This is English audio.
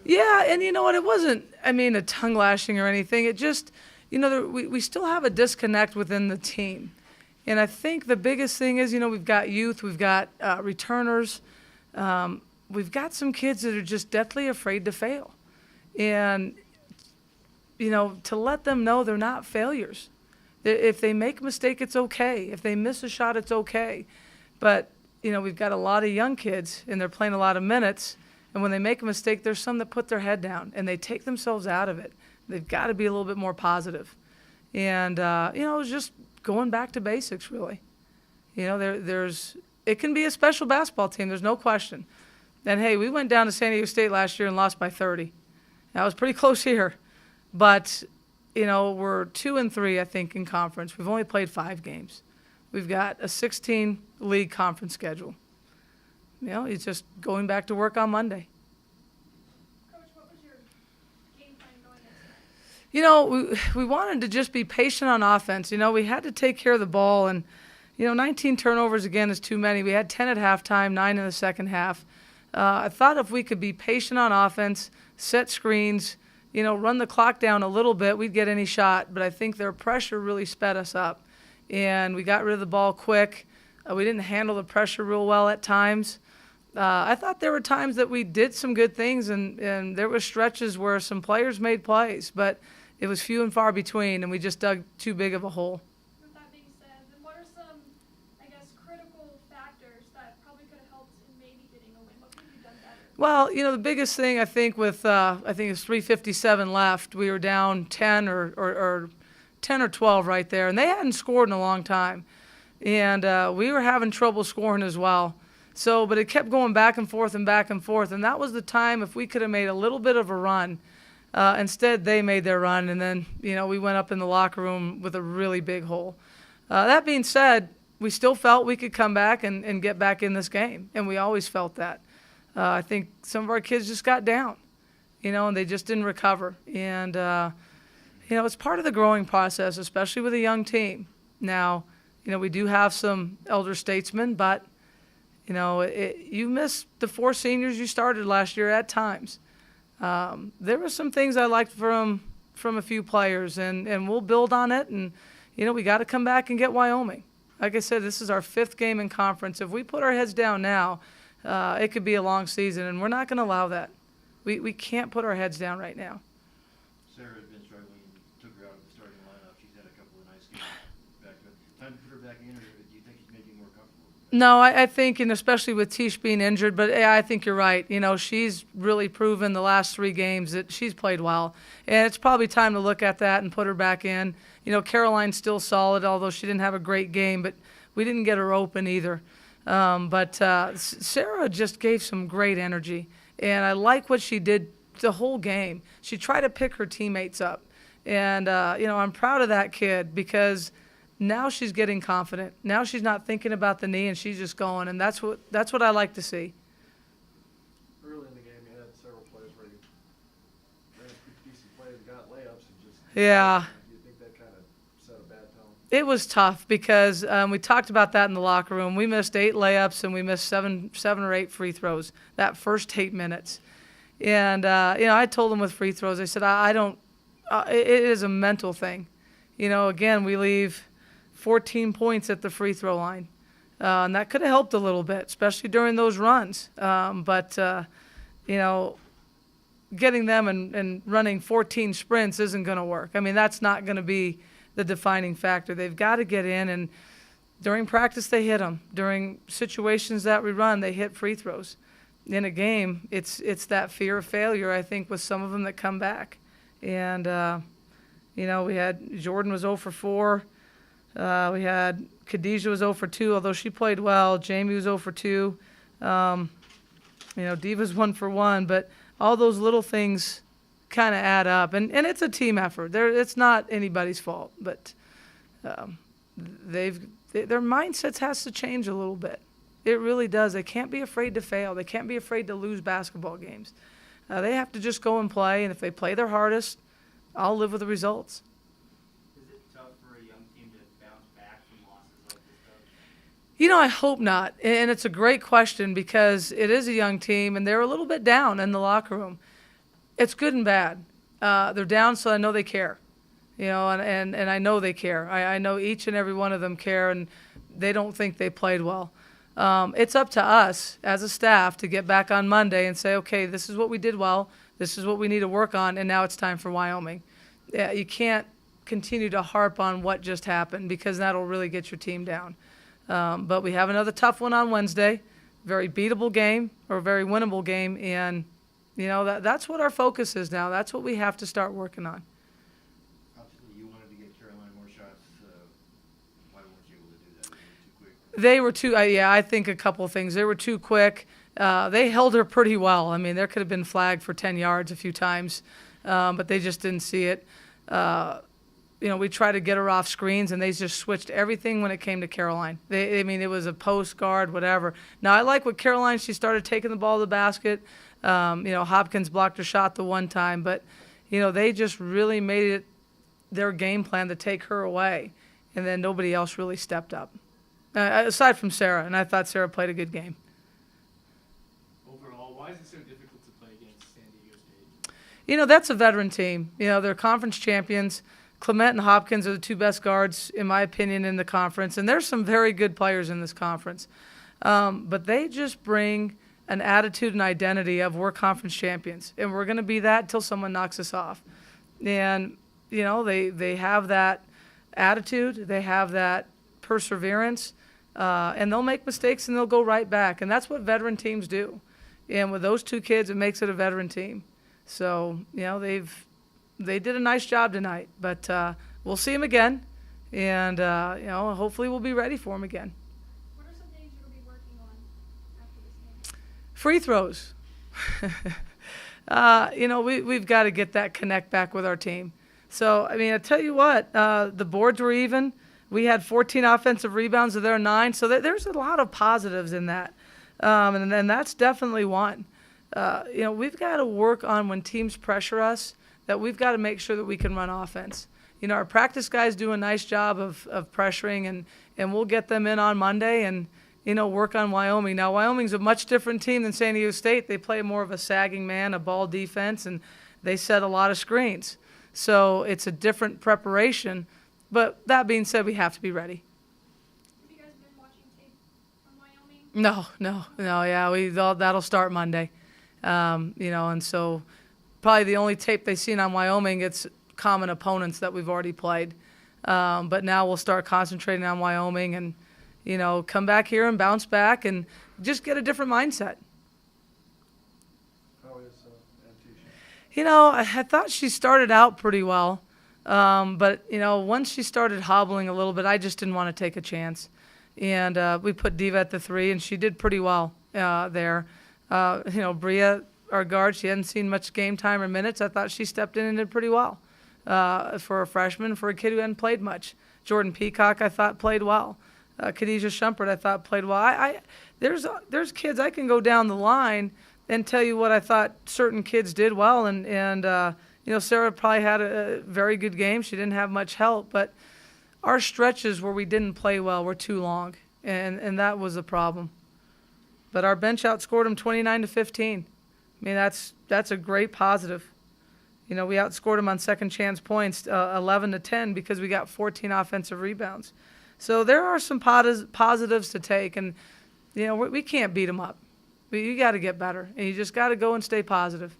Yeah, and you know what? It wasn't, I mean, a tongue lashing or anything. It just, we still have a disconnect within the team. And I think the biggest thing is, we've got youth, we've got returners, we've got some kids that are just deathly afraid to fail. And, to let them know they're not failures. If they make a mistake, it's okay. If they miss a shot, it's okay. But, we've got a lot of young kids, and they're playing a lot of minutes. And when they make a mistake, there's some that put their head down, and they take themselves out of it. They've got to be a little bit more positive. And, it was just going back to basics, really. It can be a special basketball team. There's no question. And, hey, we went down to San Diego State last year and lost by 30. That was pretty close here. But, we're 2-3, I think, in conference. We've only played 5 games. We've got a 16-league conference schedule. It's just going back to work on Monday. Coach, what was your game plan going into that? We wanted to just be patient on offense. We had to take care of the ball. And, 19 turnovers, again, is too many. We had 10 at halftime, 9 in the second half. I thought if we could be patient on offense, set screens, run the clock down a little bit, we'd get any shot. But I think their pressure really sped us up. And we got rid of the ball quick. We didn't handle the pressure real well at times. I thought there were times that we did some good things, and there were stretches where some players made plays, but it was few and far between, and we just dug too big of a hole. With that being said, then what are some, critical factors that probably could have helped in maybe getting a win? What could you have done better? Well, the biggest thing I think with I think it's 3:57 left, we were down 10 or 10 or 12 right there, and they hadn't scored in a long time, and we were having trouble scoring as well. So, but it kept going back and forth, and that was the time if we could have made a little bit of a run. Instead, they made their run, and then, we went up in the locker room with a really big hole. That being said, we still felt we could come back and get back in this game, and we always felt that. I think some of our kids just got down, and they just didn't recover. And, it's part of the growing process, especially with a young team. Now, we do have some elder statesmen, but you missed the 4 seniors you started last year at times. There were some things I liked from a few players, and we'll build on it. And, we got to come back and get Wyoming. Like I said, this is our 5th game in conference. If we put our heads down now, it could be a long season, and we're not going to allow that. We can't put our heads down right now. Sarah had been struggling and took her out of the starting lineup. She's had a couple of nice games back to it. Time to put her back in, or do you think she's maybe more comfortable? No, I think, and especially with Tish being injured, but yeah, I think you're right. She's really proven the last 3 games that she's played well. And it's probably time to look at that and put her back in. Caroline's still solid, although she didn't have a great game, but we didn't get her open either. But Sarah just gave some great energy, and I like what she did the whole game. She tried to pick her teammates up. And, I'm proud of that kid because now she's getting confident. Now she's not thinking about the knee, and she's just going, and that's what I like to see. Early in the game, you had several plays where you ran decent plays, got layups, and just Yeah. do you think that kind of set a bad tone? It was tough because we talked about that in the locker room. We missed 8 layups, and we missed seven or 8 free throws that first 8 minutes. And, I told them with free throws, I said, I don't it is a mental thing. Again, we leave 14 points at the free throw line. And that could have helped a little bit, especially during those runs. But getting them and running 14 sprints isn't going to work. I mean, that's not going to be the defining factor. They've got to get in, and during practice they hit them. During situations that we run, they hit free throws. In a game, it's that fear of failure, I think, with some of them that come back. And, we had Jordan was 0 for 4. We had Khadijah was 0 for 2, although she played well. Jamie was 0 for 2. Diva's 1 for 1. But all those little things kind of add up. And it's a team effort. It's not anybody's fault. But their mindsets has to change a little bit. It really does. They can't be afraid to fail. They can't be afraid to lose basketball games. They have to just go and play, and if they play their hardest, I'll live with the results. Is it tough for a young team to bounce back from losses like this, Coach? I hope not. And it's a great question because it is a young team, and they're a little bit down in the locker room. It's good and bad. They're down, so I know they care. You know, and I know they care. I know each and every one of them care, and they don't think they played well. It's up to us as a staff to get back on Monday and say, okay, this is what we did well, this is what we need to work on, and now it's time for Wyoming. Yeah, you can't continue to harp on what just happened because that'll really get your team down. But we have another tough one on Wednesday, very beatable game or very winnable game, and you know that's what our focus is now. That's what we have to start working on. Obviously, you wanted to get Carolina more shots. Why weren't you able to do that? Were you too quick? They were too, yeah, I think a couple of things. They were too quick. They held her pretty well. I mean, there could have been flagged for 10 yards a few times, but they just didn't see it. You know, we tried to get her off screens, and they just switched everything when it came to Caroline. I mean, it was a post guard, whatever. Now, I like what Caroline, she started taking the ball to the basket. You know, Hopkins blocked her shot the one time, but, you know, they just really made it their game plan to take her away, and then nobody else really stepped up. Aside from Sarah, and I thought Sarah played a good game. Overall, why is it so difficult to play against San Diego State? You know, that's a veteran team. You know, they're conference champions. Clement and Hopkins are the two best guards, in my opinion, in the conference. And there's some very good players in this conference. But they just bring an attitude and identity of we're conference champions. And we're going to be that until someone knocks us off. And, you know, they have that attitude. They have that perseverance. And they'll make mistakes and they'll go right back. And that's what veteran teams do. And with those two kids, it makes it a veteran team. So, you know, they did a nice job tonight, but we'll see them again, and you know, hopefully we'll be ready for them again. What are some things you're going to be working on after this game? Free throws. You know, we've got to get that connect back with our team. So, I mean, I tell you what, the boards were even. We had 14 offensive rebounds to their 9, so there's a lot of positives in that, and then that's definitely one. You know, we've got to work on when teams pressure us, that we've got to make sure that we can run offense. You know, our practice guys do a nice job of pressuring, and we'll get them in on Monday and, you know, work on Wyoming. Now, Wyoming's a much different team than San Diego State. They play more of a sagging man, a ball defense, and they set a lot of screens. So it's a different preparation. But that being said, we have to be ready. Have you guys been watching tape from Wyoming? No, yeah, that'll start Monday. You know, and so probably the only tape they've seen on Wyoming, it's common opponents that we've already played. But now we'll start concentrating on Wyoming and, you know, come back here and bounce back and just get a different mindset. How is Antisha? You know, I thought she started out pretty well. But, you know, once she started hobbling a little bit, I just didn't want to take a chance. And we put Diva at the 3, and she did pretty well there. You know, Bria, our guard, she hadn't seen much game time or minutes. I thought she stepped in and did pretty well for a freshman, for a kid who hadn't played much. Jordan Peacock, I thought, played well. Khadijah Shumpert, I thought, played well. There's kids I can go down the line and tell you what I thought certain kids did well. And you know, Sarah probably had a very good game. She didn't have much help. But our stretches where we didn't play well were too long, and that was a problem. But our bench outscored them 29-15. I mean, that's a great positive. You know, we outscored them on second chance points 11-10 because we got 14 offensive rebounds. So there are some positives to take, and, you know, we can't beat them up. You got to get better, and you just got to go and stay positive.